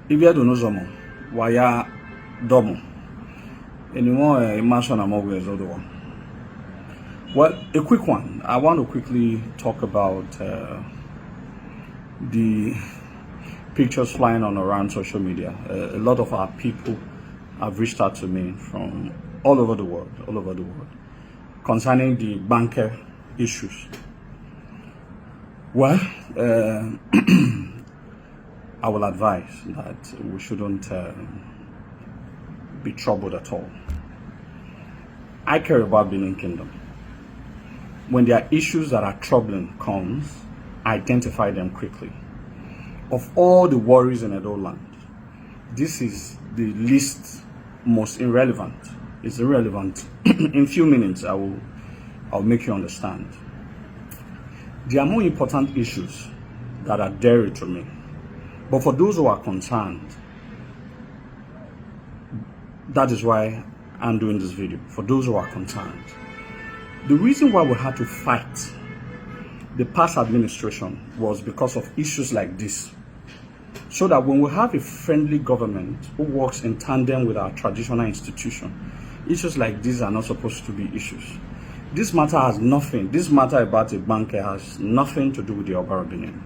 If you don't know some, why ya double? Anymore immersion I'm always other one. Well, a quick one. I want to quickly talk about the pictures flying on around social media. A lot of our people have reached out to me from all over the world, concerning the banker issues. Well, I will advise that we shouldn't be troubled at all. I care about Benin Kingdom. When there are issues that are troubling comes, identify them quickly. Of all the worries in Edo land, this is the least most irrelevant. It's irrelevant. In few minutes, I'll make you understand. There are more important issues that are dear to me. But for those who are concerned, that is why I'm doing this video. For those who are concerned, the reason why we had to fight the past administration was because of issues like this. So that when we have a friendly government who works in tandem with our traditional institution, issues like these are not supposed to be issues. This matter has nothing, this matter about igbanke has nothing to do with the Oba of Benin.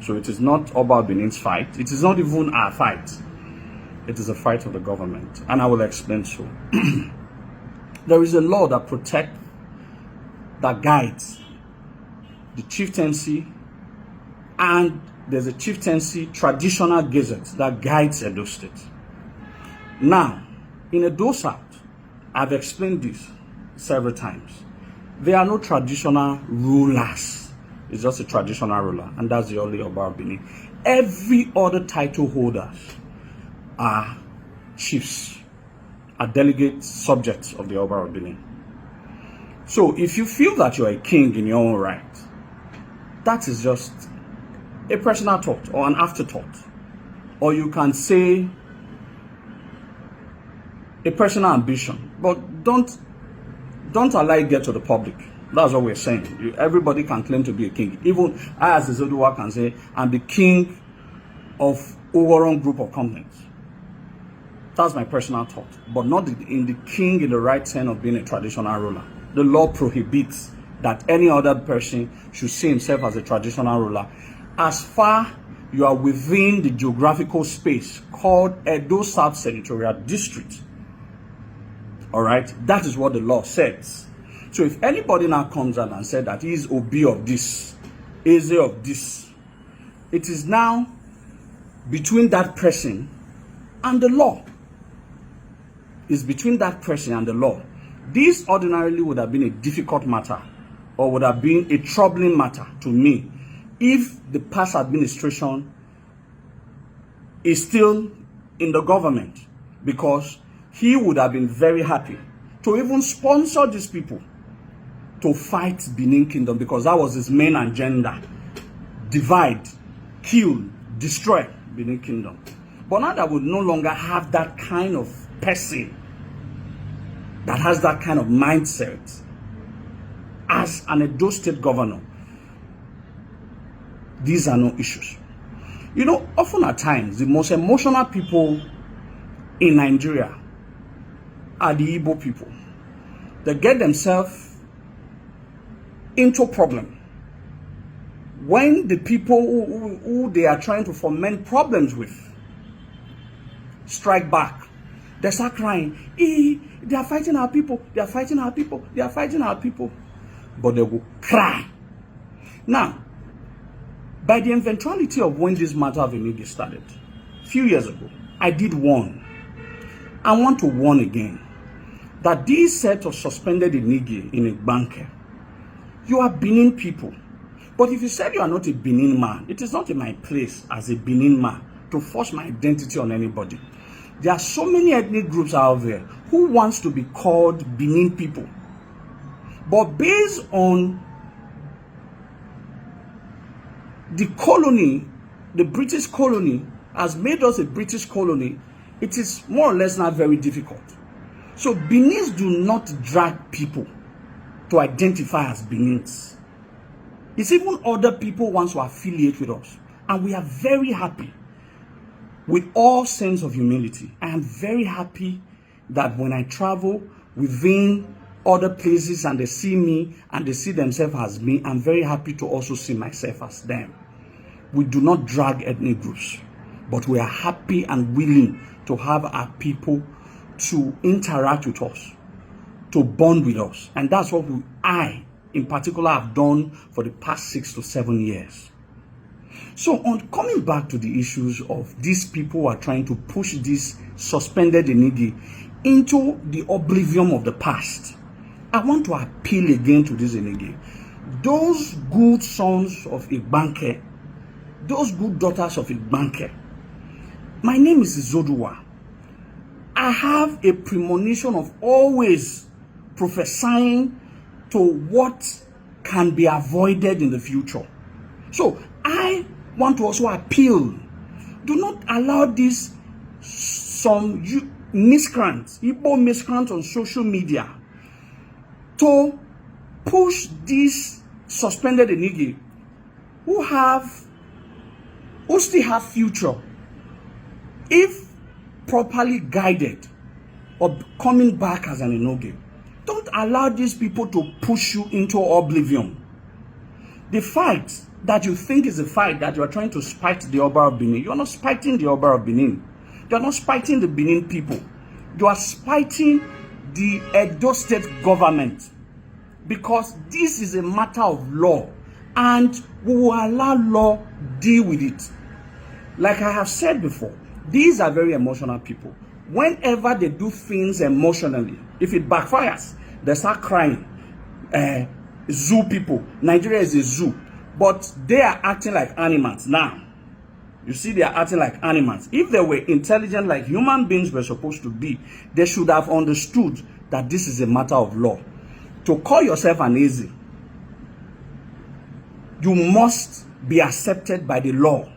So it is not Oba of Benin's fight. It is not even our fight. It is a fight of the government. And I will explain so. There is a law that protects, that guides the chieftaincy, and there's a chieftaincy traditional gazette that guides Edo State. Now, in Edo South, I've explained this several times. There are no traditional rulers. It's just a traditional ruler, and that's the only Oba of Benin. Every other title holders are chiefs, are delegate subjects of the Oba of Benin. So if you feel that you're a king in your own right, that is just a personal thought or an afterthought. Or you can say a personal ambition, but don't allow it get to the public. That's what we're saying. Everybody can claim to be a king. Even I as a Zoduwa can say, I'm the king of Oworon group of companies. That's my personal thought, but not in the king in the right sense of being a traditional ruler. The law prohibits that any other person should see himself as a traditional ruler as far you are within the geographical space called Edo South Senatorial District. All right, that is what the law says. So if anybody now comes out and said that he is Obi of this, Eze of this, it is now between that person and the law. It's between that person and the law. This ordinarily would have been a difficult matter, or would have been a troubling matter to me if the past administration is still in the government, because he would have been very happy to even sponsor these people to fight Benin Kingdom, because that was his main agenda: divide, kill, destroy Benin Kingdom. But now that we no longer have that kind of person that has that kind of mindset as an Edo State governor, these are no issues. You know, often at times, the most emotional people in Nigeria are the Igbo people. They get themselves into problem when the people who they are trying to foment problems with strike back. They start crying, they are fighting our people, they are fighting our people, they are fighting our people. But they will cry. Now, by the eventuality of when this matter of Enige started, a few years ago, I did warn. I want to warn again that this set of suspended Enige in igbanke, you are Benin people. But if you said you are not a Benin man, it is not in my place as a Benin man to force my identity on anybody. There are so many ethnic groups out there who wants to be called Benin people. But based on the colony, the British colony has made us a British colony, it is more or less not very difficult. So Benins do not drag people to identify as Benins. It's even other people wants to affiliate with us. And we are very happy with all sense of humility. I am very happy that when I travel within other places and they see me and they see themselves as me, I'm very happy to also see myself as them. We do not drag ethnic groups, but we are happy and willing to have our people to interact with us, to bond with us. And that's what I, in particular, have done for the past 6 to 7 years. So on coming back to the issues of these people who are trying to push this suspended Enigi into the oblivion of the past, I want to appeal again to this Enigi. Those good sons of igbanke, those good daughters of igbanke, my name is Izoduwa. I have a premonition of always prophesying to what can be avoided in the future. So I want to also appeal. Do not allow this some miscreants, Igbo miscreants on social media to push this suspended Enigi who still have future if properly guided or coming back as an Enoge. Don't allow these people to push you into oblivion. The fight that you think is a fight that you are trying to spite the Oba of Benin, you are not spiting the Oba of Benin. You are not spiting the Benin people. You are spiting the Edo State government, because this is a matter of law and we will allow law deal with it. Like I have said before, these are very emotional people. Whenever they do things emotionally, if it backfires, they start crying. Zoo people. Nigeria is a zoo. But they are acting like animals now. You see, they are acting like animals. If they were intelligent like human beings were supposed to be, they should have understood that this is a matter of law. To call yourself an Eze, you must be accepted by the law.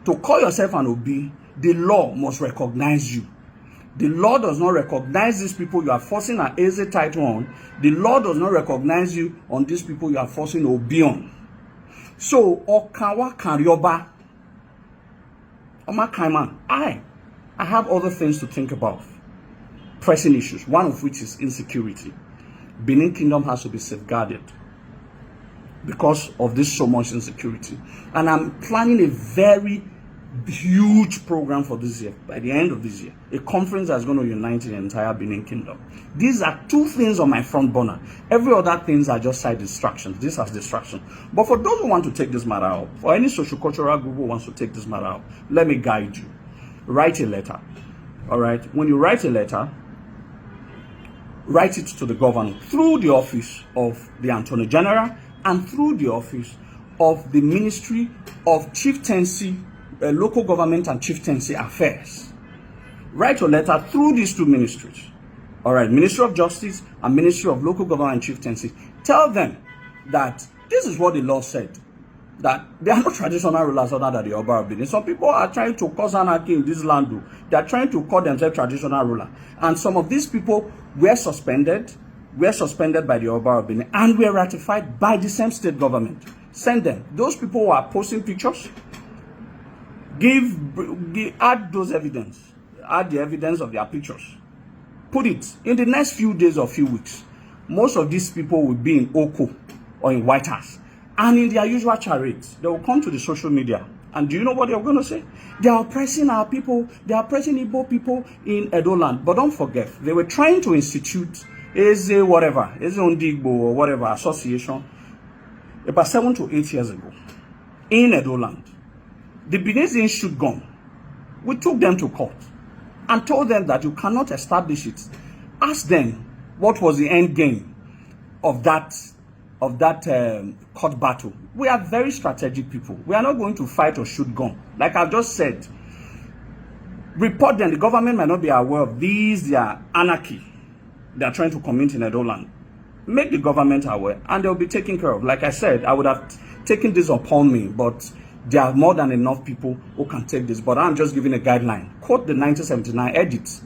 To call yourself an Obi, the law must recognize you. The law does not recognize these people you are forcing an Eze title on. The law does not recognize you on these people you are forcing Obi on. So, Okawa Karyoba, Oma Kaiman, I have other things to think about. Pressing issues, one of which is insecurity. Benin Kingdom has to be safeguarded because of this so much insecurity. And I'm planning a very huge program for this year, by the end of this year. A conference that's going to unite the entire Benin Kingdom. These are two things on my front burner. Every other things are just side distractions. These are distractions. But for those who want to take this matter out, for any socio-cultural group who wants to take this matter out, let me guide you. Write a letter. All right? When you write a letter, write it to the governor through the office of the Attorney General and through the office of the Ministry of Chieftaincy, Local Government and Chieftaincy Affairs. Write your letter through these two ministries. All right, Ministry of Justice and Ministry of Local Government and Chieftaincy. Tell them that this is what the law said, that they are not traditional rulers other than the Oba of Benin. Some people are trying to cause anarchy in this land. They are trying to call themselves traditional ruler. And some of these people were suspended by the Oba of Benin and were ratified by the same state government. Send them. Those people who are posting pictures, add those evidence. Add the evidence of their pictures. Put it in the next few days or few weeks. Most of these people will be in Oko or in White House. And in their usual charades, they will come to the social media. And do you know what they're going to say? They are oppressing our people. They are oppressing Igbo people in Edo land. But don't forget, they were trying to institute Eze Ondigbo or whatever association about 7 to 8 years ago in Edo land. The Benin shoot gun. We took them to court and told them that you cannot establish it. Ask them what was the end game of that court battle. We are very strategic people. We are not going to fight or shoot gun. Like I've just said, report them. The government might not be aware of these. They are anarchy. They are trying to commit in Edo land. Make the government aware and they'll be taken care of. Like I said, I would have taken this upon me, but there are more than enough people who can take this. But I'm just giving a guideline. Quote the 1979 edit.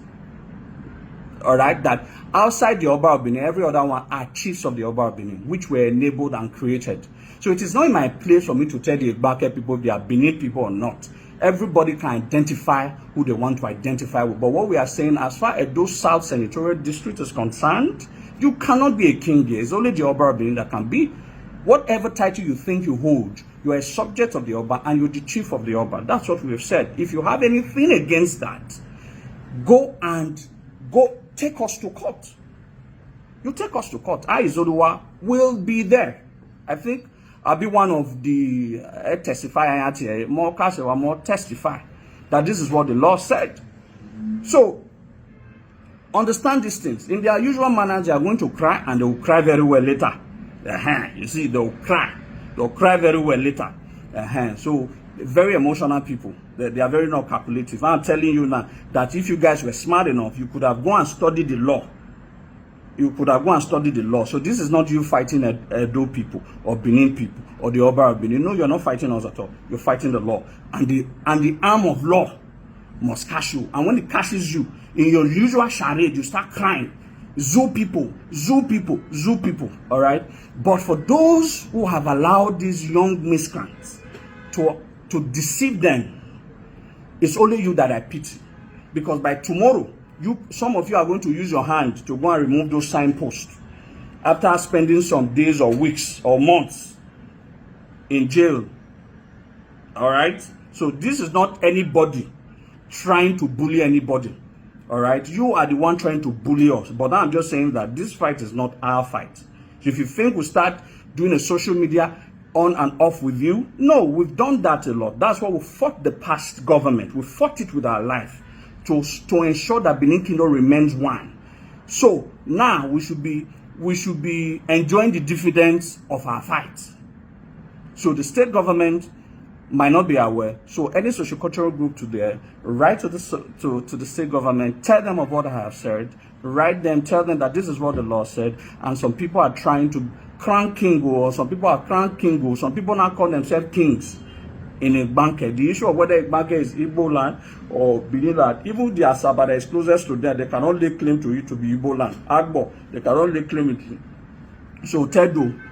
All right, that outside the Oba of Benin, every other one are chiefs of the Oba of Benin, which were enabled and created. So it is not in my place for me to tell the igbanke people if they are Benin people or not. Everybody can identify who they want to identify with. But what we are saying, as far as those South Senatorial District is concerned, you cannot be a king here. It's only the Oba of Benin that can be. Whatever title you think you hold, you are a subject of the Oba and you're the chief of the Oba. That's what we've said. If you have anything against that, go take us to court. You take us to court. I, Izoduwa, will be there. I think I'll be one of the testify more testify that this is what the law said. So understand these things. In their usual manner, they are going to cry, and they will cry very well later. You see, they'll cry very well later. So very emotional people. They are very not calculative. I'm telling you now that if you guys were smart enough, you could have gone and studied the law. You could have gone and studied the law. So this is not you fighting Edo people or Benin people or the Oba of Benin. No, you're not fighting us at all. You're fighting the law. And the arm of law must catch you. And when it catches you, in your usual charade, you start crying. Zoo people, zoo people, zoo people. All right? But for those who have allowed these young miscreants to deceive them, it's only you that I pity. Because by tomorrow, some of you are going to use your hand to go and remove those signposts after spending some days or weeks or months in jail. All right? So this is not anybody trying to bully anybody. All right? You are the one trying to bully us. But I'm just saying that this fight is not our fight. So if you think we start doing a social media on and off with you, no, we've done that a lot. That's why we fought the past government. We fought it with our life to ensure that Benin Kingdom remains one. So now we should be enjoying the dividends of our fight. So the state government might not be aware. So any sociocultural group today, write to the state government, tell them of what I have said, write them, tell them that this is what the law said, and some people are trying to crown king, or some people are crown king, or some people now call themselves kings in igbanke. The issue of whether igbanke is Igbo land or Benin land, even the Asaba that is closest to them, they cannot lay claim to it to be Igbo land. Agbo, they cannot lay claim it. So Tedo,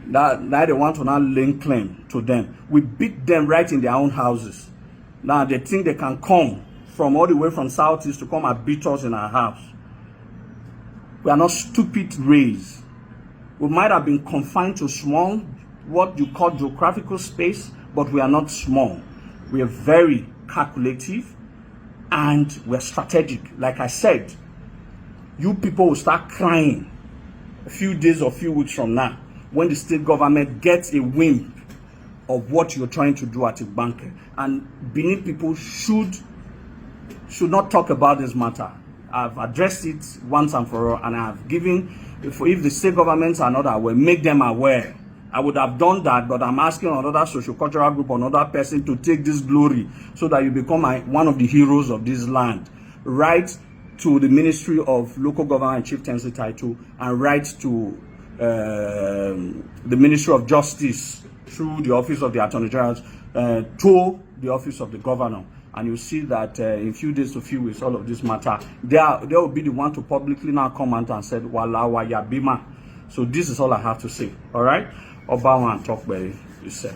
that they want to now lay claim to them. We beat them right in their own houses. Now they think they can come from all the way from Southeast to come and beat us in our house. We are not stupid rays. We might have been confined to small, what you call geographical space, but we are not small. We are very calculative and we're strategic. Like I said, you people will start crying a few days or a few weeks from now when the state government gets a whim of what you're trying to do at igbanke. And Benin people should not talk about this matter. I've addressed it once and for all, and I've given, if the state governments are not aware, make them aware. I would have done that, but I'm asking another socio-cultural group, another person to take this glory so that you become one of the heroes of this land. Write to the Ministry of Local Government and Chieftaincy Title, and write to the Ministry of Justice through the Office of the Attorney General to the Office of the Governor. And you see that in few days to few weeks, all of this matter, they will be the one to publicly now come out and say, Wala wa ya bima. So this is all I have to say. All right? Obama and talk by you said.